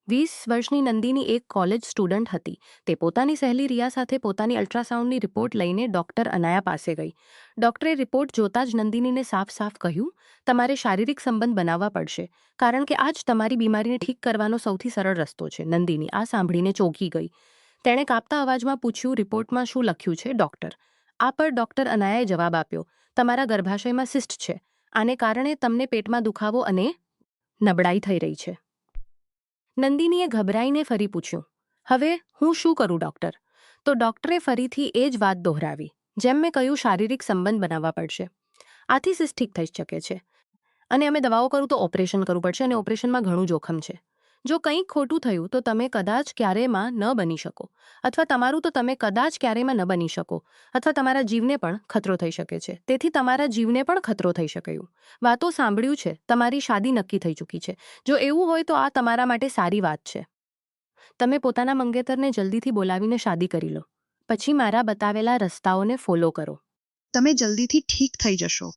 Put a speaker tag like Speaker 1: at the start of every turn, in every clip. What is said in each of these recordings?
Speaker 1: 20 વર્ષની નંદિની એક college student હતી. તે પોતાની સહેલી રિયા સાથે પોતાની અલ્ટ્રાસાઉન્ડની રિપોર્ટ લઈને ડૉક્ટર અનાયા પાસે ગઈ. ડૉક્ટરે રિપોર્ટ જોતાં જ નંદિનીને સાફ સાફ કહ્યું, તમારે શારીરિક સંબંધ બનાવવા પડશે, કારણ કે આ જ તમારી બીમારીને ઠીક કરવાનો સૌથી સરળ રસ્તો છે. નંદિની આ સાંભળીને ચોંકી ગઈ. તેણે કાપતા અવાજમાં પૂછ્યું, રિપોર્ટમાં શું લખ્યું છે ડૉક્ટર? આ પર ડૉક્ટર અનાયાએ જવાબ આપ્યો, તમારા ગર્ભાશયમાં સિસ્ટ છે. આને કારણે તમને પેટમાં દુખાવો અને નબળાઈ થઈ રહી છે. નંદિનીએ ગભરાઈને ફરી પૂછ્યું, હવે હું શું કરું ડૉક્ટર? તો ડૉક્ટરે ફરીથી એ જ વાત દોહરાવી, જેમ મેં કહ્યું, શારીરિક સંબંધ બનાવવા પડશે. આથી સિસ્ટ ઠીક થઈ શકે છે. અને અમે દવાઓ કરું તો ઓપરેશન કરવું પડશે, અને ઓપરેશનમાં ઘણું જોખમ છે. જો કંઈક ખોટું થયું તો તમે કદાચ ક્યારેયમાં ન બની શકો, અથવા તમારું તો તમે કદાચ ક્યારેયમાં ન બની શકો, અથવા તમારા જીવને પણ ખતરો થઈ શકે છે. તેથી તમારા જીવને પણ ખતરો થઈ શક્યું. વાતો સાંભળ્યું છે, તમારી શાદી નક્કી થઈ ચૂકી છે. જો એવું હોય તો આ તમારા માટે સારી વાત છે. તમે પોતાના મંગેતરને જલ્દીથી બોલાવીને શાદી કરી લો. પછી મારા બતાવેલા રસ્તાઓને ફોલો કરો.
Speaker 2: તમે જલ્દીથી ઠીક થઈ જશો.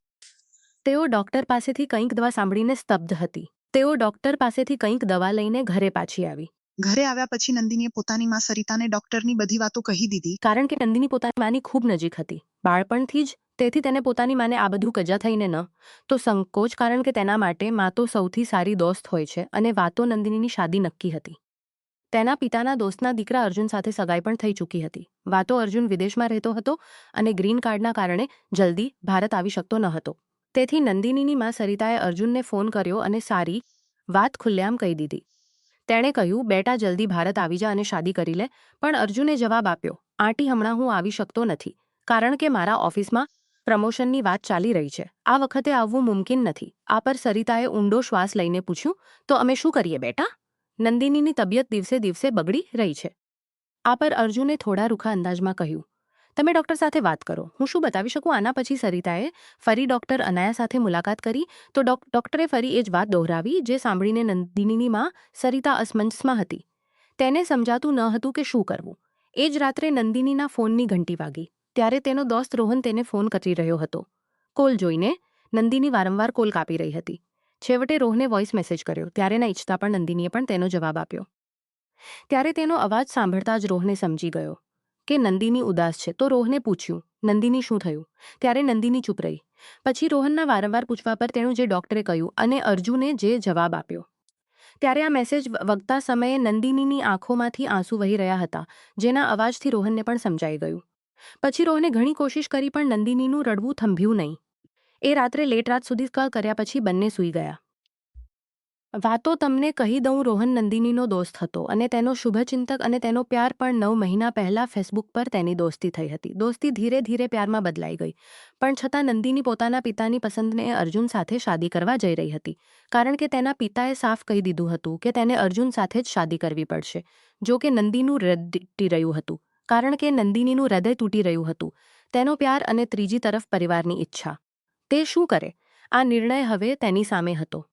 Speaker 1: તેઓ ડૉક્ટર પાસેથી કંઈક દવા સાંભળીને સ્તબ્ધ હતી. તેઓ ડૉક્ટર પાસેથી કંઈક દવા લઈને ઘરે પાછી આવી.
Speaker 2: ઘરે આવ્યા પછી નંદિનીએ પોતાની માં સરિતાને ડોક્ટરની બધી વાતો કહી દીધી.
Speaker 1: કારણ કે નંદિની પોતાની માની ખૂબ નજીક હતી, બાળપણથી જ. તેથી તેને પોતાની માને આ બધું કજા થઈને ન તો સંકોચ, કારણ કે તેના માટે મા તો સૌથી સારી દોસ્ત હોય છે. અને વાતો નંદિનીની શાદી નક્કી હતી. તેના પિતાના દોસ્તના દીકરા અર્જુન સાથે સગાઈ પણ થઈ ચૂકી હતી. વાતો અર્જુન વિદેશમાં રહેતો હતો અને ગ્રીન કાર્ડના કારણે જલ્દી ભારત આવી શકતો ન હતો. તેથી નંદિનીની માં સરિતાએ અર્જુનને ફોન કર્યો અને સારી વાત ખુલ્લેઆમ કહી દીધી. તેણે કહ્યું, બેટા જલ્દી ભારત આવી જા અને શાદી કરી લે. પણ અર્જુને જવાબ આપ્યો, આંટી હમણાં હું આવી શકતો નથી, કારણ કે મારા ઓફિસમાં પ્રમોશનની વાત ચાલી રહી છે. આ વખતે આવવું મુમકિન નથી. આ પર સરિતાએ ઊંડો શ્વાસ લઈને પૂછ્યું, તો અમે શું કરીએ બેટા? નંદિનીની તબિયત દિવસે દિવસે બગડી રહી છે. આ પર અર્જુને થોડા રૂખા અંદાજમાં કહ્યું, તમે ડૉક્ટર સાથે વાત કરો, હું શું બતાવી શકું? આના પછી સરિતાએ ફરી ડૉક્ટર અનાયા સાથે મુલાકાત કરી તો ડૉક્ટરે ફરી એ જ વાત દોહરાવી, જે સાંભળીને નંદિનીની માં સરિતા અસમંજસમાં હતી. તેને સમજાતું ન હતું કે શું કરવું. એ જ રાત્રે નંદિનીના ફોનની ઘંટી વાગી. ત્યારે તેનો દોસ્ત રોહન તેને ફોન કરી રહ્યો હતો. કોલ જોઈને નંદિની વારંવાર કોલ કાપી રહી હતી. છેવટે રોહને વોઇસ મેસેજ કર્યો. ત્યારે ન ઈચ્છતા પણ નંદિનીએ પણ તેનો જવાબ આપ્યો. ત્યારે તેનો અવાજ સાંભળતા જ રોહને સમજી ગયો કે નંદિની ઉદાસ છે. તો રોહને પૂછ્યું, નંદિની શું થયું? ત્યારે નંદિની ચૂપ રહી. પછી રોહનના વારંવાર પૂછવા પર તેનું જે ડૉક્ટરે કહ્યું અને અર્જુને જે જવાબ આપ્યો. ત્યારે આ મેસેજ વગતા સમયે નંદિનીની આંખોમાંથી આંસુ વહી રહ્યા હતા, જેના અવાજથી રોહનને પણ સમજાઈ ગયું. પછી રોહને ઘણી કોશિશ કરી, પણ નંદિનીનું રડવું થંભ્યું નહીં. એ રાત્રે લેટ રાત સુધી કર્યા પછી બંને સૂઈ ગયા. વાતો તમને કહી દઉં, રોહન નંદિનીનો દોસ્ત હતો અને તેનો શુભચિંતક, અને તેનો પ્યાર પણ 9 મહિના પહેલા ફેસબુક પર તેની દોસ્તી થઈ હતી. દોસ્તી ધીરે ધીરે પ્યારમાં બદલાઈ ગઈ. પણ છતાં નંદિની પોતાના પિતાની પસંદને અર્જુન સાથે શાદી કરવા જઈ રહી હતી, કારણ કે તેના પિતાએ સાફ કહી દીધું હતું કે તેને અર્જુન સાથે જ શાદી કરવી પડશે. જો કે નંદિનું હૃદય તૂટી રહ્યું હતું, કારણ કે નંદિનીનું હૃદય તૂટી રહ્યું હતું. તેનો પ્યાર અને ત્રીજી તરફ પરિવારની ઈચ્છા. તે શું કરે? આ નિર્ણય હવે તેની સામે હતો.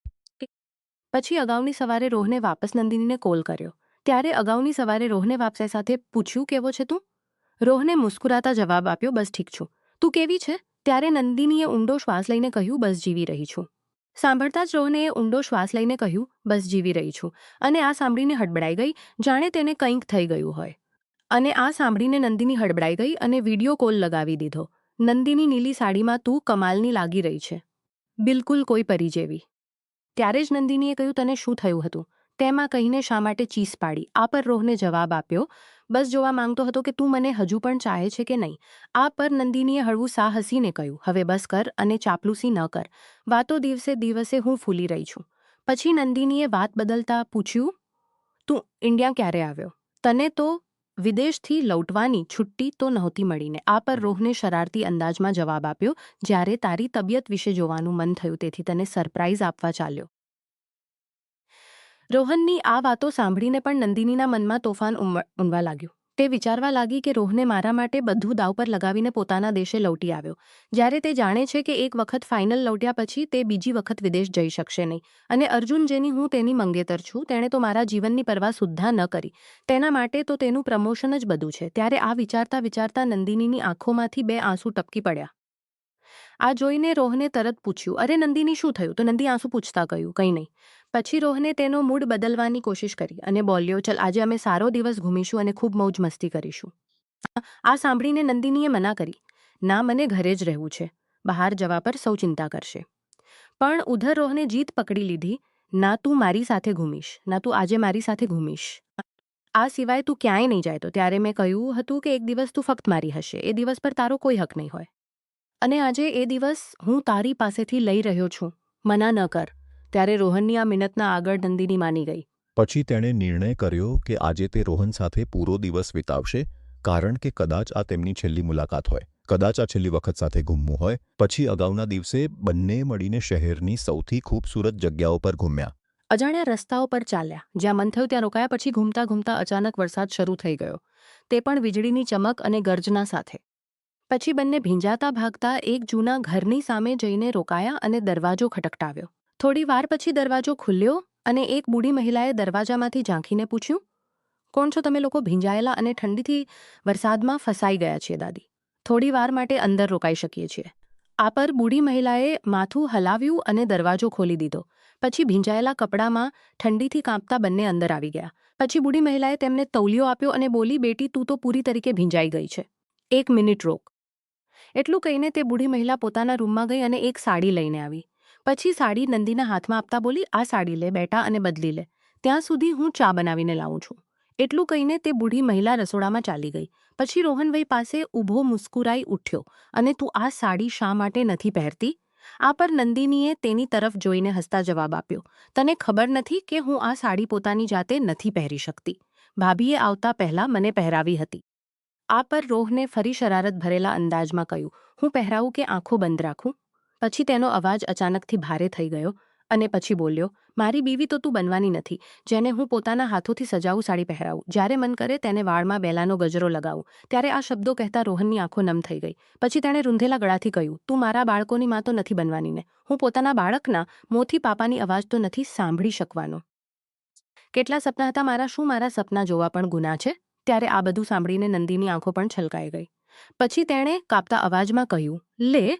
Speaker 1: પછી અગાઉની સવારે રોહને વાપસ નંદિનીને કોલ કર્યો. ત્યારે અગાઉની સવારે રોહને વાપસ સાથે પૂછ્યું, કેવો છે તું? રોહને મુસ્કુરાતા જવાબ આપ્યો, બસ ઠીક છું. તું કેવી છે? ત્યારે નંદિનીએ ઊંડો શ્વાસ લઈને કહ્યું, બસ જીવી રહી છું. સાંભળતા જ રોહને ઊંડો શ્વાસ લઈને કહ્યું, બસ જીવી રહી છું. અને આ સાંભળીને હડબડાઈ ગઈ, જાણે તેને કંઈક થઈ ગયું હોય. અને આ સાંભળીને નંદિની હડબડાઈ ગઈ અને વિડીયો કોલ લગાવી દીધો. નંદિની નીલી સાડીમાં તું કમાલની લાગી રહી છે, બિલકુલ કોઈ પરી જેવી. ત્યારે જ નંદિનીએ કહ્યું, તને શું થયું હતું? તેમાં કહીને શા માટે ચીસ પાડી? આ પર રોહને જવાબ આપ્યો, બસ જોવા માંગતો હતો કે તું મને હજુ પણ ચાહે છે કે નહીં. આ પર નંદિનીએ હળવું સા હસીને કહ્યું, હવે બસ કર અને ચાપલુસી ન કર. વાતો દિવસે દિવસે હું ફૂલી રહી છું. પછી નંદિનીએ વાત બદલતા પૂછ્યું, તું ઇન્ડિયા ક્યારે આવ્યો? તને તો વિદેશથી લૌટવાની છુટ્ટી તો નહોતી મળીને. આ પર રોહને શરારતી અંદાજમાં જવાબ આપ્યો, જ્યારે તારી તબિયત વિશે જોવાનું મન થયું, તેથી તને સરપ્રાઈઝ આપવા ચાલ્યો. રોહનની આ વાતો સાંભળીને પણ નંદિનીના મનમાં તોફાન ઉમવા લાગ્યું. તે વિચારવા લાગી કે રોહને મારા માટે બધું દાવ પર લગાવીને પોતાના દેશે લૌટી આવ્યો, જ્યારે તે જાણે છે કે એક વખત ફાઇનલ લૌટ્યા પછી તે બીજી વખત વિદેશ જઈ શકશે નહીં. અને અર્જુન, જેની હું તેની મંગેતર છું, તેણે તો મારા જીવનની પરવા સુદ્ધા ન કરી. તેના માટે તો તેનું પ્રમોશન જ બધું છે. ત્યારે આ વિચારતા વિચારતા નંદિનીની આંખોમાંથી 2 આંસુ ટપકી પડ્યા. આ જોઈને રોહને તરત પૂછ્યું, અરે નંદિની, શું થયું? તો નંદી આંસુ પૂછતા કહ્યું, કંઈ નહીં. પછી રોહને તેનો મૂડ બદલવાની કોશિશ કરી અને બોલ્યો, ચલ આજે અમે સારો દિવસ ઘૂમીશું અને ખૂબ મોજ મસ્તી કરીશું. આ સાંભળીને નંદિનીએ મના કરી, ના, મને ઘરે જ રહેવું છે. બહાર જવા પર સૌ ચિંતા કરશે. પણ ઉધર રોહને જીત પકડી લીધી, ના તું મારી સાથે ઘૂમીશ, ના તું આજે મારી સાથે ઘૂમીશ. આ સિવાય તું ક્યાંય નહીં જાય. તો ત્યારે મેં કહ્યું હતું કે એક દિવસ તું ફક્ત મારી હશે, એ દિવસ પર તારો કોઈ હક નહીં હોય. અને આજે એ દિવસ હું તારી પાસેથી લઈ રહ્યો છું. મના ન કર. ત્યારે રોહનની આ મિનતના આગળ નંદિની માની ગઈ.
Speaker 3: પછી તેણે નિર્ણય કર્યો કે આજે તે રોહન સાથે પૂરો દિવસ વિતાવશે, કારણ કે કદાચ આ તેમની છેલ્લી મુલાકાત હોય, કદાચ આ છેલ્લી વખત સાથે ઘૂમવું હોય. પછી અગાઉના દિવસે બંને મળીને શહેરની સૌથી ખૂબસૂરત જગ્યાઓ પર ઘૂમ્યા.
Speaker 1: અજાણ્યા રસ્તાઓ પર ચાલ્યા, જ્યાં મન થયું ત્યાં રોકાયા. પછી ઘૂમતા ઘૂમતા અચાનક વરસાદ શરૂ થઈ ગયો, તે પણ વીજળીની ચમક અને ગર્જના સાથે. પછી બંને ભીંજાતા ભાગતા એક જૂના ઘરની સામે જઈને રોકાયા અને દરવાજો ખટખટાવ્યો. થોડી વાર પછી દરવાજો ખુલ્યો અને એક બૂઢી મહિલાએ દરવાજામાંથી ઝાંખીને પૂછ્યું, કોણ છો તમે લોકો? ભીંજાયેલા અને ઠંડીથી વરસાદમાં ફસાઈ ગયા છીએ દાદી. થોડી વાર માટે અંદર રોકાઈ શકીએ છીએ. આ પર બૂઢી મહિલાએ માથું હલાવ્યું અને દરવાજો ખોલી દીધો. પછી ભીંજાયેલા કપડામાં ઠંડીથી કાંપતા બંને અંદર આવી ગયા. પછી બૂઢી મહિલાએ તેમને તૌલિયો આપ્યો અને બોલી, બેટી તું તો પૂરી તરીકે ભીંજાઈ ગઈ છે. 1 મિનિટ રોક. એટલું કહીને તે બૂઢી મહિલા પોતાના રૂમમાં ગઈ અને એક સાડી લઈને આવી. પછી સાડી નંદીના હાથમાં આપતા બોલી, આ સાડી લે બેટા અને બદલી લે. ત્યાં સુધી હું ચા બનાવીને લાવું છું. એટલું કહીને તે બૂઢી મહિલા રસોડામાં ચાલી ગઈ. પછી રોહનભાઈ પાસે ઊભો મુસ્કુરાઈ ઉઠ્યો અને તું આ સાડી શા માટે નથી પહેરતી? આ પર નંદિનીએ તેની તરફ જોઈને હસતા જવાબ આપ્યો, તને ખબર નથી કે હું આ સાડી પોતાની જાતે નથી પહેરી શકતી. ભાભીએ આવતા પહેલાં મને પહેરાવી હતી. આ પર રોહને ફરી શરારત ભરેલા અંદાજમાં કહ્યું, હું પહેરાવું કે આંખો બંધ રાખું? પછી તેનો અવાજ અચાનકથી ભારે થઈ ગયો અને પછી બોલ્યો, મારી બીવી તો તું બનવાની નથી, જેને હું પોતાના હાથોથી સજાવું સાડી પહેરાવું, જ્યારે મન કરે તેને વાળમાં બેલાનો ગજરો લગાવું. ત્યારે આ શબ્દો કહેતા રોહનની આંખો નમ થઈ ગઈ. પછી તેણે રૂંધેલા ગળાથી કહ્યું, તું મારા બાળકોની માં તો નથી બનવાની ને? હું પોતાના બાળકના મોંથી પાપાની અવાજ તો નથી સાંભળી શકવાનો. કેટલા સપના હતા મારા, શું મારા સપના જોવા પણ ગુના છે? ત્યારે આ બધું સાંભળીને નંદીની આંખો પણ છલકાઈ ગઈ. પછી તેણે કાપતા અવાજમાં કહ્યું, લે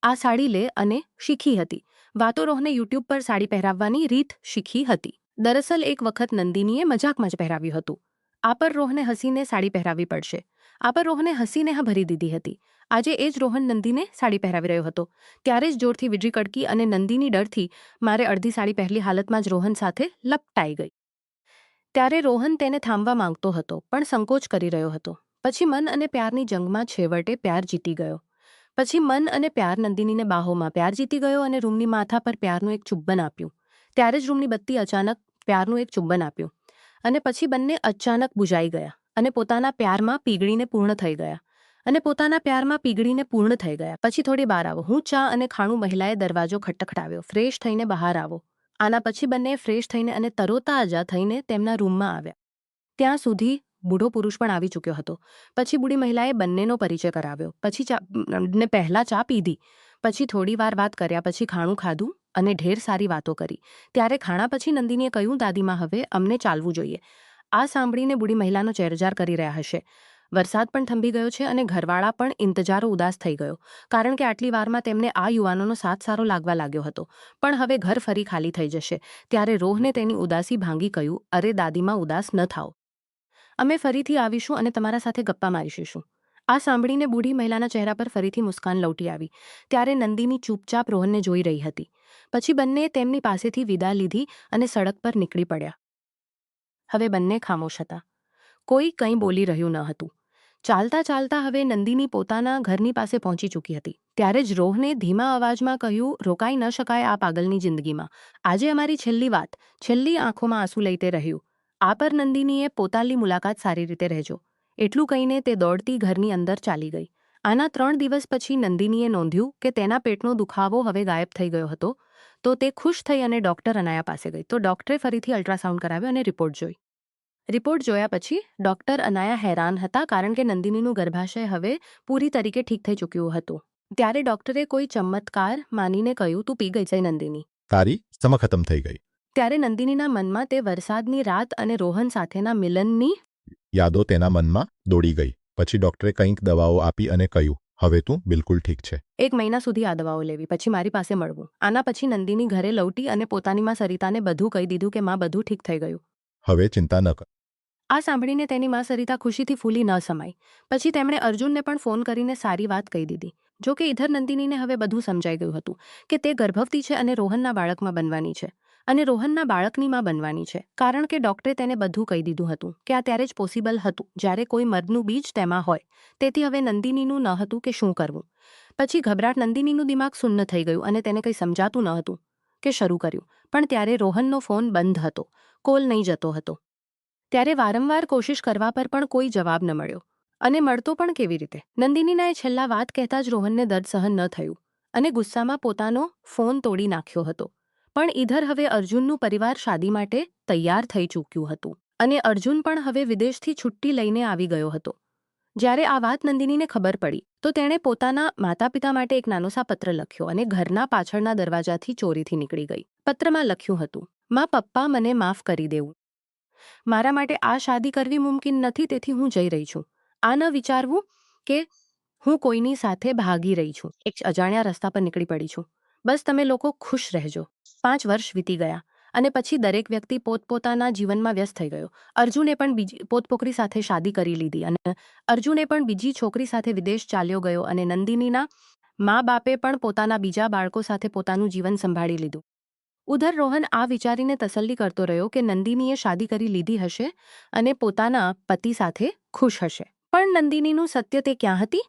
Speaker 1: આ સાડી લે અને શીખી હતી. વાતો રોહને યુટ્યુબ પર સાડી પહેરાવવાની રીત શીખી હતી. દરઅસલ એક વખત નંદિનીએ મજાકમાં જ પહેરાવ્યું હતું. આ પર રોહને હસીને સાડી પહેરાવવી પડશે. આ પર રોહને હસીને હા ભરી દીધી હતી. આજે એ જ રોહન નંદીને સાડી પહેરાવી રહ્યો હતો. ત્યારે જ જોરથી વીજળી કડકી અને નંદિની ડરથી મારે અડધી સાડી પહેલી હાલતમાં જ રોહન સાથે લપટાઈ ગઈ. ત્યારે રોહન તેને થાંભવા માંગતો હતો પણ સંકોચ કરી રહ્યો હતો. પછી મન અને પ્યારની જંગમાં છેવટે પ્યાર જીતી ગયો. પછી મન અને પ્યાર નંદિનીને બાહોમાં પ્યાર જીતી ગયો અને રૂમની માથા પર પ્યારનું એક ચુંબન આપ્યું. ત્યારે જ રૂમની બત્તી અચાનક પ્યારનું એક ચુંબન આપ્યું અને પછી બંને અચાનક બુઝાઈ ગયા અને પોતાના પ્યારમાં પીગળીને પૂર્ણ થઈ ગયા. પછી થોડી બહાર આવો, હું ચા અને ખાણું. મહિલાએ દરવાજો ખટખટાવ્યો. ફ્રેશ થઈને બહાર આવો. આના પછી બંને ફ્રેશ થઈને અને તરોતાજા થઈને તેમના રૂમમાં આવ્યા. ત્યાં સુધી બૂઢો પુરુષ પણ આવી ચૂક્યો હતો. પછી બૂઢી મહિલાએ બંનેનો પરિચય કરાવ્યો. પછી પહેલાં ચા પીધી. પછી થોડી વાર વાત કર્યા પછી ખાણું ખાધું અને ઢેર સારી વાતો કરી. ત્યારે ખાણા પછી નંદિનીએ કહ્યું, દાદીમાં હવે અમને ચાલવું જોઈએ. આ સાંભળીને બૂઢી મહિલાનો ચેરજાર કરી રહ્યા હશે. વરસાદ પણ થંભી ગયો છે અને ઘરવાળા પણ ઇંતજારો ઉદાસ થઈ ગયો, કારણ કે આટલી વારમાં તેમને આ યુવાનોનો સાથ સારો લાગવા લાગ્યો હતો. પણ હવે ઘર ફરી ખાલી થઈ જશે. ત્યારે રોહને તેની ઉદાસી ભાંગી કહ્યું, અરે દાદીમાં ઉદાસ ન થાઓ. અમે ફરીથી આવીશું અને તમારા સાથે ગપ્પા મારીશું. આ સાંભળીને બૂઢી મહિલાના ચહેરા પર ફરીથી મુસ્કાન લૌટી આવી. ત્યારે નંદિની ચૂપચાપ રોહનને જોઈ રહી હતી. પછી બંને તેમની પાસેથી વિદા લીધી અને સડક પર નીકળી પડ્યા. હવે બંને ખામોશ હતા. કોઈ કંઈ બોલી રહ્યું ન હતું. ચાલતા ચાલતા હવે નંદિની પોતાના ઘરની પાસે પહોંચી ચૂકી હતી. ત્યારે જ રોહને ધીમા અવાજમાં કહ્યું, રોકાઈ ન શકાય આ પાગલની જિંદગીમાં. આજે અમારી છેલ્લી વાત. છેલ્લી આંખોમાં આંસુ લઈ તે રહ્યું. આ પર નંદિનીએ પોતાની મુલાકાત સારી રીતે રહેજો. એટલું કહીને તે દોડતી ઘરની અંદર ચાલી ગઈ. આના 3 દિવસ પછી નંદિનીએ નોંધ્યું કે તેના પેટનો દુખાવો હવે ગાયબ થઈ ગયો હતો. તો તે ખુશ થઈ અને ડૉક્ટર અનાયા પાસે ગઈ. તો ડૉક્ટરે ફરીથી અલ્ટ્રાસાઉન્ડ કરાવ્યો અને રિપોર્ટ જોઈ. રિપોર્ટ જોયા પછી ડૉક્ટર અનાયા હેરાન હતા, કારણ કે નંદિનીનું ગર્ભાશય હવે પૂરી તરીકે ઠીક થઈ ચૂક્યું હતું. ત્યારે ડૉક્ટરે કોઈ ચમત્કાર માનીને કહ્યું, તું પી ગઈ છે નંદિની.
Speaker 3: તારી સમ ખતમ થઈ ગઈ.
Speaker 1: ત્યારે નંદિનીના મનમાં તે વરસાદની રાત અને રોહન સાથેના મિલનની
Speaker 3: યાદો તેના મનમાં દોડી ગઈ. પછી ડૉક્ટરે કંઈક દવાઓ આપી અને કહ્યું, હવે તું બિલકુલ ઠીક છે.
Speaker 1: 1 મહિના સુધી આ દવાઓ લેવી, પછી મારી પાસે મળવું. આના પછી નંદિની ઘરે લૌટી અને પોતાની માં સરિતાને બધું કહી દીધું કે માં બધું ઠીક થઈ ગયું.
Speaker 3: હવે ચિંતા ન કર.
Speaker 1: આ સાંભળીને તેની માં સરિતા ખુશીથી ફૂલી ન સમાઈ. પછી તેમણે અર્જુનને પણ ફોન કરીને સારી વાત કહી દીધી. જો કે ઇધર નંદિનીને હવે બધું સમજાઈ ગયું હતું કે તે ગર્ભવતી છે અને રોહનના બાળકમાં બનવાની છે. અને રોહનના બાળકની માં બનવાની છે, કારણ કે ડોક્ટરે તેને બધું કહી દીધું હતું કે આ ત્યારે જ પોસિબલ હતું જ્યારે કોઈ મર્દનું બીજ તેમાં હોય. તેથી હવે નંદિનીનું ન હતું કે શું કરવું. પછી ગભરાટ નંદિનીનું દિમાગ શૂન્ય થઈ ગયું અને તેને કંઈ સમજાતું ન હતું કે શરૂ કર્યું. પણ ત્યારે રોહનનો ફોન બંધ હતો, કોલ નહીં જતો હતો. ત્યારે વારંવાર કોશિશ કરવા પર પણ કોઈ જવાબ ન મળ્યો. અને મળતો પણ કેવી રીતે? નંદિનીનાએ છેલ્લા વાત કહેતા જ રોહનને દર્દ સહન ન થયું અને ગુસ્સામાં પોતાનો ફોન તોડી નાખ્યો હતો. પણ ઇધર હવે અર્જુનનું પરિવાર શાદી માટે તૈયાર થઈ ચૂક્યું હતું અને અર્જુન પણ હવે વિદેશથી છુટ્ટી લઈને આવી ગયો હતો. જ્યારે આ વાત નંદિનીને ખબર પડી તો તેણે પોતાના માતા-પિતા માટે એક નાનોસા પત્ર લખ્યો અને ઘરના પાછળના દરવાજાથી ચોરીથી નીકળી ગઈ. પત્રમાં લખ્યું હતું, માં પપ્પા મને માફ કરી દેવું. મારા માટે આ શાદી કરવી મુમકિન નથી, તેથી હું જઈ રહી છું. આ ન વિચારવું કે હું કોઈની સાથે ભાગી રહી છું. એક અજાણ્યા રસ્તા પર નીકળી પડી છું. બસ તમે લોકો ખુશ રહેજો. 5 વર્ષ વીતી ગયા અને પછી દરેક વ્યક્તિ પોતપોતાના જીવનમાં વ્યસ્ત થઈ ગયો. અર્જુને પણ બીજી પોતપોકરી સાથે શાદી કરી લીધી અને અર્જુને પણ બીજી છોકરી સાથે વિદેશ ચાલ્યો ગયો અને નંદિનીના મા બાપે પણ પોતાના બીજા બાળકો સાથે પોતાનું જીવન સંભાળી લીધું. ઉધર રોહન આ વિચારીને તસલ્લી કરતો રહ્યો કે નંદિનીએ શાદી કરી લીધી હશે અને પોતાના પતિ સાથે ખુશ હશે. પણ નંદિનીનું સત્ય તે ક્યાં હતી?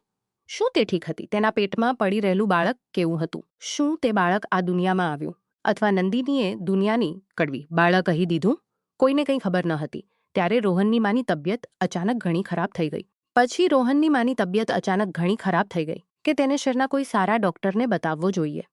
Speaker 1: શું તે ઠીક હતી? તેના પેટમાં પડી રહેલું બાળક કેવું હતું? શું તે બાળક આ દુનિયામાં આવ્યું? અથવા નંદિનીએ દુનિયાની કડવી બાળક કહી દીધું? કોઈને કંઈ ખબર ન હતી. ત્યારે રોહનની માની તબિયત અચાનક ઘણી ખરાબ થઈ ગઈ. પછી રોહનની માની તબિયત અચાનક ઘણી ખરાબ થઈ ગઈ કે તેને શહેરના કોઈ સારા ડોક્ટરને બતાવવો જોઈએ.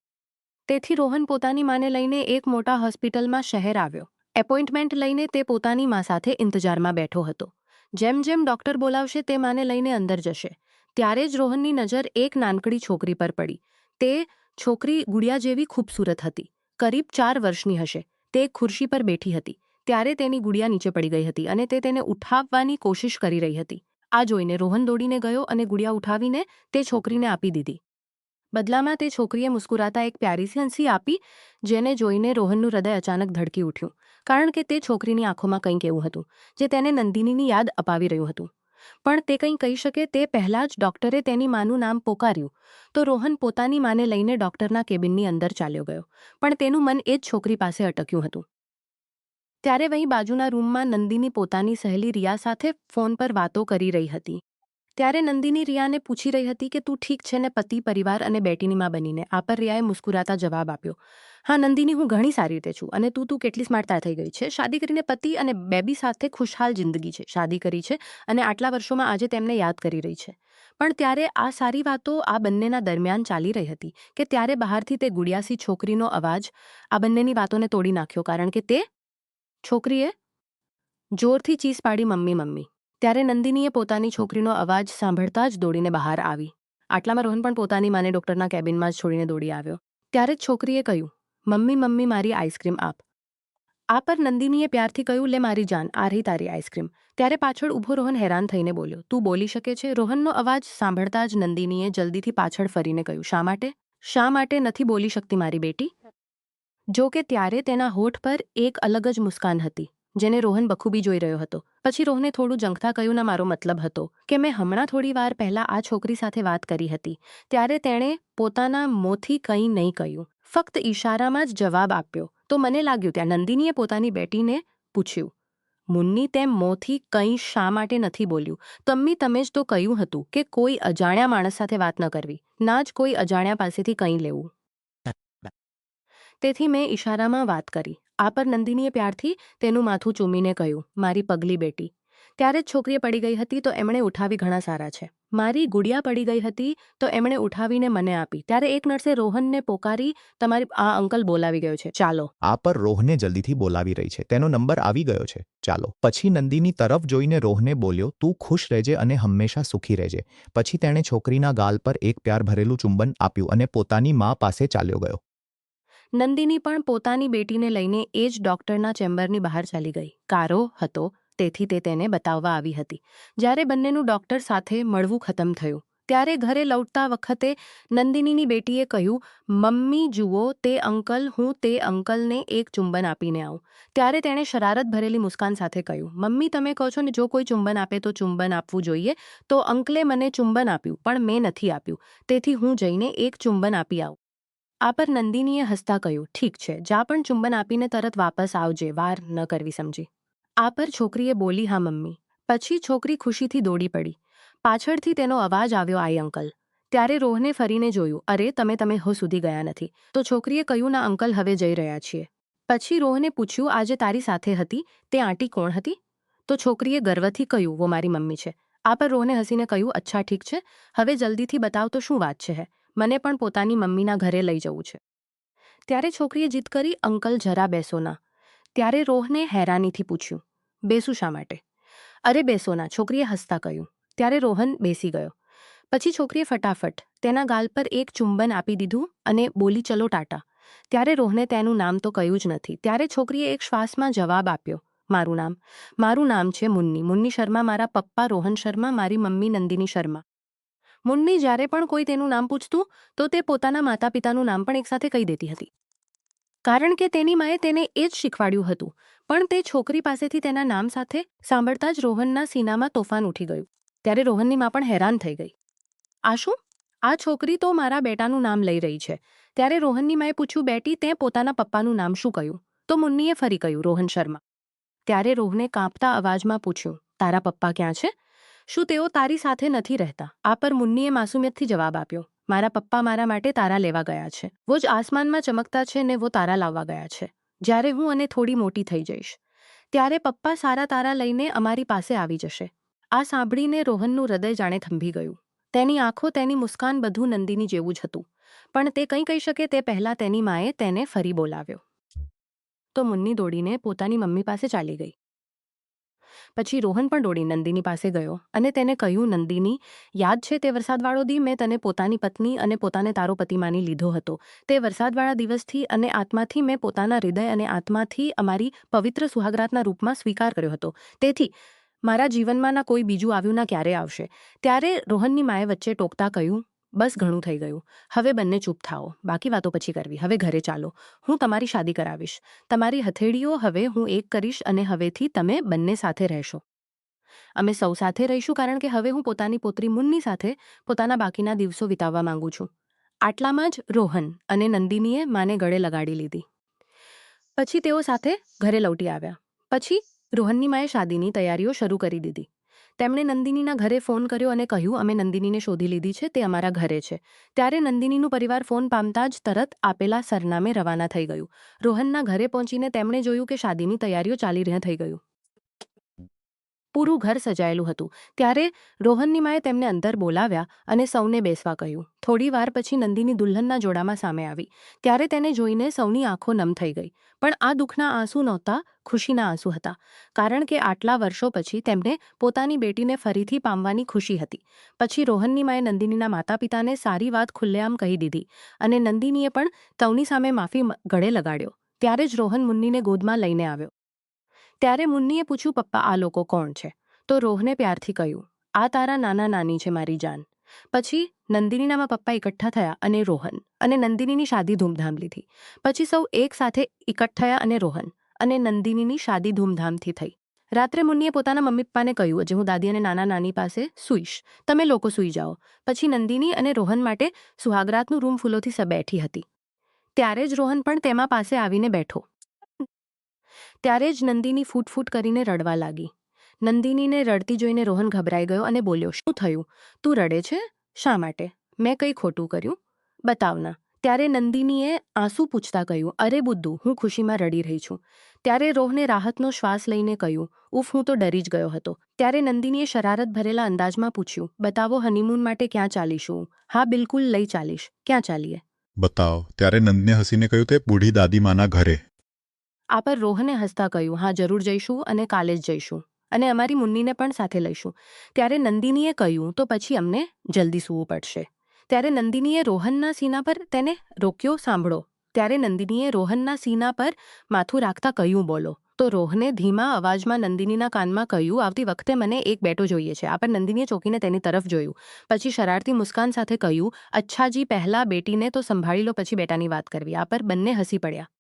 Speaker 1: તેથી રોહન પોતાની માને લઈને એક મોટા હોસ્પિટલમાં શહેર આવ્યો. એપોઇન્ટમેન્ટ લઈને તે પોતાની મા સાથે ઇંતજારમાં બેઠો હતો. જેમ જેમ ડોક્ટર બોલાવશે તે માને લઈને અંદર જશે. ત્યારે જ રોહનની નજર એક નાનકડી છોકરી પર પડી. તે છોકરી ગુડિયા જેવી ખૂબસૂરત હતી. કરીબ 4 વર્ષની હશે. તે એક ખુરશી પર બેઠી હતી. ત્યારે તેની ગુડિયા નીચે પડી ગઈ હતી અને તે તેને ઉઠાવવાની કોશિશ કરી રહી હતી. આ જોઈને રોહન દોડીને ગયો અને ગુડિયા ઉઠાવીને તે છોકરીને આપી દીધી. બદલામાં તે છોકરીએ મુસ્કુરાતા એક પ્યારીસી હંસી આપી, જેને જોઈને રોહનનું હૃદય અચાનક ધડકી ઉઠ્યું. કારણ કે તે છોકરીની આંખોમાં કંઈક એવું હતું જે તેને નંદિનીની યાદ અપાવી રહ્યું હતું. પણ તે કંઈ કહી શકે તે પહેલાં જ ડોક્ટરે તેની માનું નામ પોકાર્યું. તો રોહન પોતાની માને લઈને ડોક્ટરના કેબિનની અંદર ચાલ્યો ગયો. પણ તેનું મન એ જ છોકરી પાસે અટક્યું હતું. ત્યારે વહીં બાજુના રૂમમાં નંદિની પોતાની સહેલી રિયા સાથે ફોન પર વાતો કરી રહી હતી. ત્યારે નંદિની રિયાને પૂછી રહી હતી કે તું ઠીક છે ને? પતિ, પરિવાર અને બેટીની માં બનીને. આ પર રિયાએ મુસ્કુરાતા જવાબ આપ્યો, હા નંદિની, હું ઘણી સારી રીતે છું. અને તું કેટલી સ્માર્ટ થઈ ગઈ છે. શાદી કરીને પતિ અને બેબી સાથે ખુશહાલ જિંદગી છે. શાદી કરી છે અને આટલા વર્ષોમાં આજે તેમને યાદ કરી રહી છે. પણ ત્યારે આ સારી વાતો આ બંનેના દરમિયાન ચાલી રહી હતી કે ત્યારે બહારથી તે ગુડિયાસી છોકરીનો અવાજ આ બંનેની વાતોને તોડી નાખ્યો. કારણ કે તે છોકરીએ જોરથી ચીસ પાડી, મમ્મી મમ્મી. ત્યારે નંદિનીએ પોતાની છોકરીનો અવાજ સાંભળતા જ દોડીને બહાર આવી. આટલામાં રોહન પણ પોતાની માને ડોક્ટરના કેબિનમાં જ છોડીને દોડી આવ્યો. ત્યારે જ છોકરીએ કહ્યું, મમ્મી મમ્મી, મારી આઈસ્ક્રીમ આપ. આ પર નંદિનીએ પ્યારથી કહ્યું, લે મારી જાન, આ રહી તારી આઈસ્ક્રીમ. ત્યારે પાછળ ઊભો રોહન હેરાન થઈને બોલ્યો, તું બોલી શકે છે? રોહનનો અવાજ સાંભળતા જ નંદિનીએ જલ્દીથી પાછળ ફરીને કહ્યું, શા માટે? શા માટે નથી બોલી શકતી મારી બેટી? જો કે ત્યારે તેના હોઠ પર એક અલગ જ મુસ્કાન હતી જેને રોહન બખૂબી જોઈ રહ્યો હતો. પછી રોહને થોડું જંખતા કહ્યું, ના, મારો મતલબ હતો કે મેં હમણાં થોડી વાર પહેલા આ છોકરી સાથે વાત કરી હતી. ત્યારે તેણે પોતાના મોંથી કંઈ નહીં કહ્યું, ફક્ત ઈશારામાં જ જવાબ આપ્યો. તો મને લાગ્યું ત્યાં નંદિનીએ પોતાની બેટીને પૂછ્યું, મુન્ની, તેમ મોંથી કંઈ શા માટે નથી બોલ્યું? તમ્મી, તમે જ તો કહ્યું હતું કે કોઈ અજાણ્યા માણસ સાથે વાત ન કરવી, ના જ કોઈ અજાણ્યા પાસેથી કંઈ લેવું. તેથી મેં ઈશારામાં વાત કરી. આ પર નંદિનીએ પ્યારથી તેનું માથું ચૂમીને કહ્યું, મારી પગલી બેટી. ત્યારે જ છોકરીએ પડી ગઈ હતી તો એમણે ઉઠાવી, ઘણા સારા છે. મારી ગુડિયા પડી ગઈ હતી તો એમણે ઉઠાવીને મને આપી. ત્યારે એક નર્સે રોહનને પોકારી, તમારી આ અંકલ બોલાવી ગયો છે, ચાલો.
Speaker 4: આ પર રોહને જલ્દીથી બોલાવી રહી છે, તેનો નંબર આવી ગયો છે, ચાલો. પછી નંદિની તરફ જોઈને રોહને બોલ્યો, તું ખુશ રહેજે અને હંમેશા સુખી રહેજે. પછી તેણે છોકરીના ગાલ પર એક પ્યાર ભરેલું ચુંબન આપ્યું અને પોતાની મા પાસે ચાલ્યો ગયો.
Speaker 1: નંદિની પણ પોતાની બેટીને લઈને એ જ ડોક્ટરના ચેમ્બરની બહાર ચાલી ગઈ. કારો હતો તેથી તે તેને બતાવવા આવી હતી. જ્યારે બંનેનું ડોક્ટર સાથે મળવું ખતમ થયું ત્યારે ઘરે લૌટતા વખતે નંદિનીની બેટીએ કહ્યું, મમ્મી જુઓ તે અંકલ, હું તે અંકલને એક ચુંબન આપીને આવું. ત્યારે તેણે શરારત ભરેલી મુસ્કાન સાથે કહ્યું, મમ્મી તમે કહો છો ને જો કોઈ ચુંબન આપે તો ચુંબન આપવું જોઈએ, તો અંકલે મને ચુંબન આપ્યું પણ મેં નથી આપ્યું, તેથી હું જઈને એક ચુંબન આપી આવું. આ પર નંદિનીએ હસતા કહ્યું, ઠીક છે, જા પણ ચુંબન આપીને તરત વાપસ આવજે, વાર ન કરવી સમજી. આ પર છોકરીએ બોલી, હા મમ્મી. પછી છોકરી ખુશીથી દોડી પડી. પાછળથી તેનો અવાજ આવ્યો, આઈ અંકલ. ત્યારે રોહને ફરીને જોયું, અરે તમે હો સુધી ગયા નથી. તો છોકરીએ કહ્યું, ના અંકલ હવે જઈ રહ્યા છીએ. પછી રોહને પૂછ્યું, આજે તારી સાથે હતી તે આંટી કોણ હતી? તો છોકરીએ ગર્વથી કહ્યું, વો મારી મમ્મી છે. આ પર રોહને હસીને કહ્યું, અચ્છા ઠીક છે, હવે જલ્દીથી બતાવ તો શું વાત છે. મને પણ પોતાની મમ્મીના ઘરે લઈ જવું છે. ત્યારે છોકરીએ જીદ કરી, અંકલ જરા બેસો ના. ત્યારે રોહને હેરાનીથી પૂછ્યું, બેસું શા માટે? અરે બેસો ના, છોકરીએ હસતા કહ્યું. ત્યારે રોહન બેસી ગયો. પછી છોકરીએ ફટાફટ તેના ગાલ પર એક ચુંબન આપી દીધું અને બોલી, ચલો ટાટા. ત્યારે રોહને તેનું નામ તો કહ્યું જ નથી. ત્યારે છોકરીએ એક શ્વાસમાં જવાબ આપ્યો, મારું નામ છે મુન્ની. મુન્ની શર્મા. મારા પપ્પા રોહન શર્મા, મારી મમ્મી નંદિની શર્મા. મુન્ની જ્યારે પણ કોઈ તેનું નામ પૂછતું તો તે પોતાના માતા પિતાનું નામ પણ એકસાથે કહી દેતી હતી, કારણ કે તેની માએ તેને એ જ શીખવાડ્યું હતું. પણ તે છોકરી પાસેથી તેના નામ સાથે સાંભળતા જ રોહનના સીનામાં તોફાન ઉઠી ગયું. ત્યારે રોહનની મા પણ હેરાન થઈ ગઈ, આ શું? આ છોકરી તો મારા બેટાનું નામ લઈ રહી છે. ત્યારે રોહનની માએ પૂછ્યું, બેટી તે પોતાના પપ્પાનું નામ શું કહ્યું? તો મુન્નીએ ફરી કહ્યું, રોહન શર્મા. ત્યારે રોહને કાંપતા અવાજમાં પૂછ્યું, તારા પપ્પા ક્યાં છે? શું તેઓ તારી સાથે નથી રહેતા? આ પર મુન્નીએ માસુમિયતથી જવાબ આપ્યો, મારા પપ્પા મારા માટે તારા લેવા ગયા છે. વો જ આસમાનમાં ચમકતા છે ને વો તારા લાવવા ગયા છે. જ્યારે હું અને થોડી મોટી થઈ જઈશ ત્યારે પપ્પા સારા તારા લઈને અમારી પાસે આવી જશે. આ સાંભળીને રોહનનું હૃદય જાણે થંભી ગયું. તેની આંખો, તેની મુસ્કાન બધું નંદિની જેવું જ હતું. પણ તે કંઈ કહી શકે તે પહેલાં તેની માએ તેને ફરી બોલાવ્યો. તો મુન્ની દોડીને પોતાની મમ્મી પાસે ચાલી ગઈ. પછી રોહન પણ દોડી નંદિની પાસે ગયો અને તેને કહ્યું, નંદિની, યાદ છે તે વરસાદવાળો દી મેં તને પોતાની પત્ની અને પોતાને તારો પતિ માની લીધો હતો. તે વરસાદવાળા દિવસથી અને આત્માથી મેં પોતાના હૃદય અને આત્માથી અમારી પવિત્ર સુહાગરાતના રૂપમાં સ્વીકાર કર્યો હતો. તેથી મારા જીવનમાં ના કોઈ બીજું આવ્યું ના ક્યારે આવશે. ત્યારે રોહનની માએ વચ્ચે ટોકતા કહ્યું, બસ ઘણું થઈ ગયું, હવે બંને ચૂપ થાઓ, બાકી વાતો પછી કરવી. હવે ઘરે ચાલો, હું તમારી શાદી કરાવીશ. તમારી હથેળીઓ હવે હું એક કરીશ અને હવેથી તમે બંને સાથે રહેશો. અમે સૌ સાથે રહીશું, કારણ કે હવે હું પોતાની પોત્રી મુન્ની સાથે પોતાના બાકીના દિવસો વિતાવવા માંગુ છું. આટલામાં જ રોહન અને નંદિનીએ માને ગળે લગાડી લીધી. પછી તેઓ સાથે ઘરે લૌટી આવ્યા. પછી રોહનની માએ શાદીની તૈયારીઓ શરૂ કરી દીધી. તેમણે નંદિનીના ઘરે ફોન કર્યો અને કહ્યું, અમે નંદિનીને શોધી લીધી છે, તે અમારા ઘરે છે. ત્યારે નંદિનીનું પરિવાર ફોન પામતા જ તરત આપેલા સરનામે રવાના થઈ ગયું. રોહનના ઘરે પહોંચીને તેમણે જોયું કે શાદીની તૈયારીઓ ચાલી રહી થઈ ગયું. પૂરું ઘર સજાયેલું હતું. ત્યારે રોહનની માએ તેમને અંદર બોલાવ્યા અને સૌને બેસવા કહ્યું. થોડી વાર પછી નંદિની દુલ્હનના જોડામાં સામે આવી. ત્યારે તેને જોઈને સૌની આંખો નમ થઈ ગઈ. પણ આ દુઃખના આંસુ નહોતા, ખુશીના આંસુ હતા, કારણ કે આટલા વર્ષો પછી તેમને પોતાની બેટીને ફરીથી પામવાની ખુશી હતી. પછી રોહનની માએ નંદિનીના માતા પિતાને સારી વાત ખુલ્લેઆમ કહી દીધી અને નંદિનીએ પણ તૌની સામે માફી ગળે લગાડ્યો. ત્યારે જ રોહન મુન્નીને ગોદમાં લઈને આવ્યો. ત્યારે મુન્નીએ પૂછ્યું, પપ્પા આ લોકો કોણ છે? તો રોહને પ્યારથી કહ્યું, આ તારા નાના નાની છે મારી જાન. પછી નંદિનીના પપ્પા એકઠા થયા અને રોહન અને નંદિનીની શાદી ધૂમધામ લીધી. પછી સૌ એક સાથે એકઠ થયા અને રોહન અને નંદિનીની શાદી ધૂમધામથી થઈ. રાત્રે મુન્નીએ પોતાના મમ્મી પપ્પાને કહ્યું, આજે હું દાદી અને નાના નાની પાસે સૂઈશ, તમે લોકો સૂઈ જાઓ. પછી નંદિની અને રોહન માટે સુહાગરાતનું રૂમ ફૂલોથી બેઠી હતી. ત્યારે જ રોહન પણ તેમાં પાસે આવીને બેઠો. ત્યારે જ નંદિની ફૂટ કરીને રડવા લાગી. નંદિનીને રડતી જોઈને રોહન ગભરાઈ ગયો અને બોલ્યો, શું થયું? તું રડે છે? શા માટે? મેં કંઈ ખોટું કર્યું? બતાવના. ત્યારે નંદિનીએ આંસુ પૂછતા કહ્યું, અરે બુદ્ધુ, હું ખુશીમાં રડી રહી છું. ત્યારે રોહને રાહતનો શ્વાસ લઈને કહ્યું, ઉફ, હું તો ડરી જ ગયો હતો. ત્યારે નંદિનીએ શરારત ભરેલા અંદાજમાં પૂછ્યું, બતાવો હનીમૂન માટે ક્યાં ચાલીશું? હા બિલકુલ લઈ ચાલીશ. ક્યાં ચાલીએ?
Speaker 5: બતાવ. ત્યારે નંદને હસીને કહ્યું, તે બુઢી દાદીમાના ઘરે.
Speaker 1: આ પર રોહને હસતા કહ્યું, હા જરૂર જઈશું અને કાલે જ જઈશું અને અમારી મુન્નીને પણ સાથે લઈશું. ત્યારે નંદિનીએ કહ્યું, તો પછી અમને જલ્દી સૂવું પડશે. ત્યારે નંદિનીએ રોહનના સીના પર તેને રોક્યો. સાંભળો. ત્યારે નંદિનીએ રોહનના સીના પર માથું રાખતા કહ્યું, બોલો. તો રોહને ધીમા અવાજમાં નંદિનીના કાનમાં કહ્યું, આવતી વખતે મને એક બેટો જોઈએ છે. આ પર નંદિનીએ ચોંકીને તેની તરફ જોયું. પછી શરારતી મુસ્કાન સાથે કહ્યું, અચ્છાજી, પહેલા બેટીને તો સંભાળી લો, પછી બેટાની વાત કરવી. આ પર બંને હસી પડ્યા.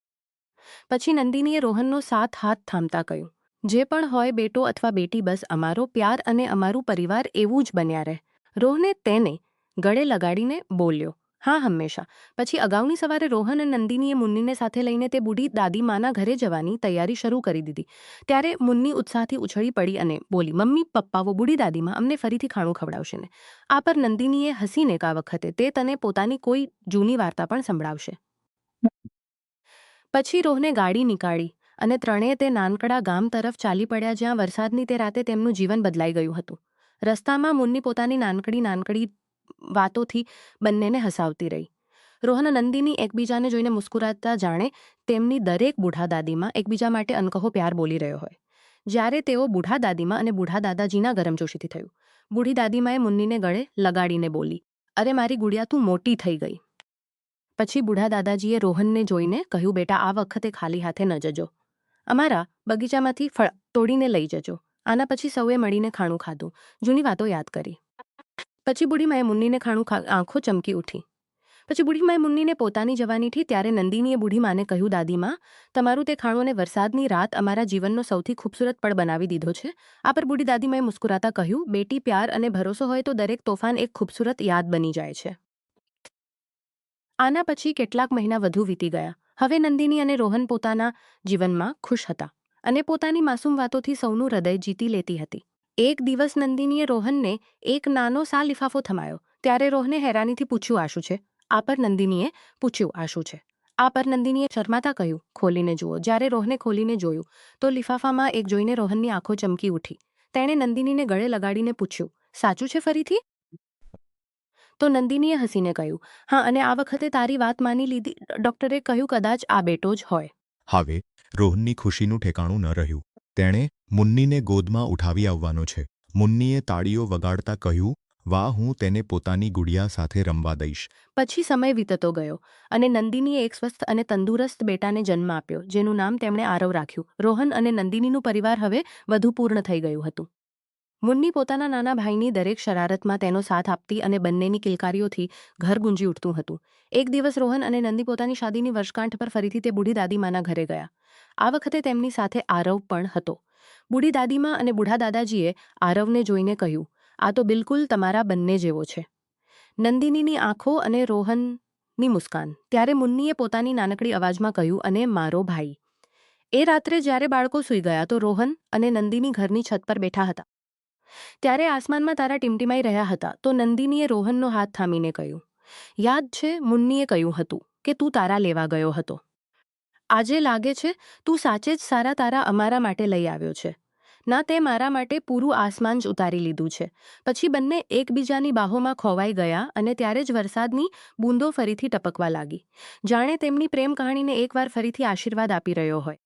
Speaker 1: પછી નંદિનીએ રોહનનો હાથ થામતા કહ્યું, જે પણ હોય બેટો અથવા બેટી, બસ અમારો પ્યાર અને અમારું પરિવાર એવું જ બન્યા રહે. રોહને તેને ગળે લગાડીને બોલ્યો, હા, હંમેશા. પછી અગાઉની સવારે રોહન અને નંદિનીએ મુન્નીને સાથે લઈને તે બુઢી દાદીમાના ઘરે જવાની તૈયારી શરૂ કરી દીધી. ત્યારે મુન્ની ઉત્સાહથી ઉછળી પડી અને બોલી, મમ્મી પપ્પા, વો બુઢી દાદીમાં અમને ફરીથી ખાણું ખવડાવશે ને. આ પર નંદિનીએ હસીને કા વખતે તે તને પોતાની કોઈ જૂની વાર્તા પણ સંભળાવશે. પછી રોહને ગાડી નીકાળી અને ત્રણેય તે નાનકડા ગામ તરફ ચાલી પડ્યા જ્યાં વરસાદની તે રાતે તેમનું જીવન બદલાઈ ગયું હતું. રસ્તામાં મુન્ની પોતાની નાનકડી વાતોથી બંનેને હસાવતી રહી. રોહન અને નંદિની એકબીજાને જોઈને મુસ્કુરાતા જાણે તેમની દરેક બુઢા દાદીમાં એકબીજા માટે અનકહો પ્યાર બોલી રહ્યો હોય. જ્યારે તેઓ બુઢા દાદીમાં અને બુઢા દાદાજીના ગરમજોશીથી થયું. બુઢી દાદીમાએ મુન્નીને ગળે લગાડીને બોલી, અરે મારી ગુડિયા, તું મોટી થઈ ગઈ. પછી બુઢા દાદાજીએ રોહનને જોઈને કહ્યું, બેટા, આ વખતે ખાલી હાથે ન જજો. અમારા બગીચામાંથી ફળ તોડીને લઈ જજો. આના પછી સૌએ મળીને ખાણું ખાધું, જૂની વાતો યાદ કરી. પછી બુઢીમાએ મુન્નીને આંખો ચમકી ઉઠી. પછી બુઢીમાએ મુન્નીને પોતાની જવાનીથી. ત્યારે નંદિનીએ બુઢીમાને કહ્યું, દાદીમા, તમારું તે ખાણું અને વરસાદની રાત અમારા જીવનનો સૌથી ખૂબસૂરત પળ બનાવી દીધો છે. આ પર બુઢી દાદીમાએ મુસ્કુરાતા કહ્યું, બેટી, પ્યાર અને ભરોસો હોય તો દરેક તોફાન એક ખૂબસૂરત યાદ બની જાય છે. આના પછી કેટલાક મહિના વધુ વીતી ગયા. હવે નંદિની અને રોહન પોતાના જીવનમાં ખુશ હતા અને પોતાની માસૂમ વાતોથી સૌનું હૃદય જીતી લેતી હતી. એક દિવસ નંદિનીએ રોહનને એક નાનો સા લિફાફો થમાયો. ત્યારે રોહને હેરાનીથી પૂછ્યું, આ શું છે? આ પર નંદિનીએ પૂછ્યું, આ શું છે? આ પર નંદિનીએ શરમાતા કહ્યું, ખોલીને જુઓ. જ્યારે રોહને ખોલીને જોયું તો લિફાફામાં એક જોઈને રોહનની આંખો ચમકી ઉઠી. તેણે નંદિનીને ગળે લગાડીને પૂછ્યું, સાચું છે ફરીથી? તો નંદિનીએ હસીને કહ્યું, હા, અને આ વખતે તારી વાત માની લીધી. ડોક્ટરે કહ્યું, કદાચ આ બેટો જ હોય.
Speaker 3: હવે રોહનની ખુશીનું ઠેકાણું ન રહ્યું. તેણે મુન્નીને ગોદમાં ઉઠાવી આવવાનો છે. મુન્નીએ તાળીઓ વગાડતા કહ્યું, વાહ, હું તેને પોતાની ગુડિયા સાથે રમવા દઈશ.
Speaker 1: પછી સમય વીતતો ગયો અને નંદિનીએ એક સ્વસ્થ અને તંદુરસ્ત બેટાને જન્મ આપ્યો, જેનું નામ તેમણે આરવ રાખ્યું. રોહન અને નંદિનીનું પરિવાર હવે વધુ પૂર્ણ થઈ ગયું હતું. મુન્ની પોતાના નાના ભાઈની દરેક શરારતમાં તેનો સાથ આપતી અને બંનેની કિલકારીઓથી ઘર ગુંજી ઉઠતું હતું. એક દિવસ રોહન અને નંદી પોતાની શાદીની વર્ષગાંઠ પર ફરીથી તે બુઢી દાદીમાના ઘરે ગયા. આ વખતે તેમની સાથે આરવ પણ હતો. બુઢી દાદીમા અને બુઢા દાદાજીએ આરવને જોઈને કહ્યું, આ તો બિલકુલ તમારા બંને જેવો છે. નંદિનીની આંખો અને રોહનની મુસ્કાન. ત્યારે મુન્નીએ પોતાની નાનકડી અવાજમાં કહ્યું, અને મારો ભાઈ. એ રાત્રે જ્યારે બાળકો સૂઈ ગયા તો રોહન અને નંદિની ઘરની છત પર બેઠા હતા. ત્યારે આસમાનમાં તારા ટીમટીમાઈ રહ્યા હતા. તો નંદિનીએ રોહનનો હાથ થામીને કહ્યું, યાદ છે, મુન્નીએ કહ્યું હતું કે તું તારા લેવા ગયો હતો. આજે લાગે છે તું સાચે જ સારા તારા અમારા માટે લઈ આવ્યો છે. ના, તે મારા માટે પૂરું આસમાન જ ઉતારી લીધું છે. પછી બંને એકબીજાની બાહોમાં ખોવાઈ ગયા અને ત્યારે જ વરસાદની બૂંદો ફરીથી ટપકવા લાગી. જાણે તેમની પ્રેમ કહાણીને એકવાર ફરીથી આશીર્વાદ આપી રહ્યો હોય.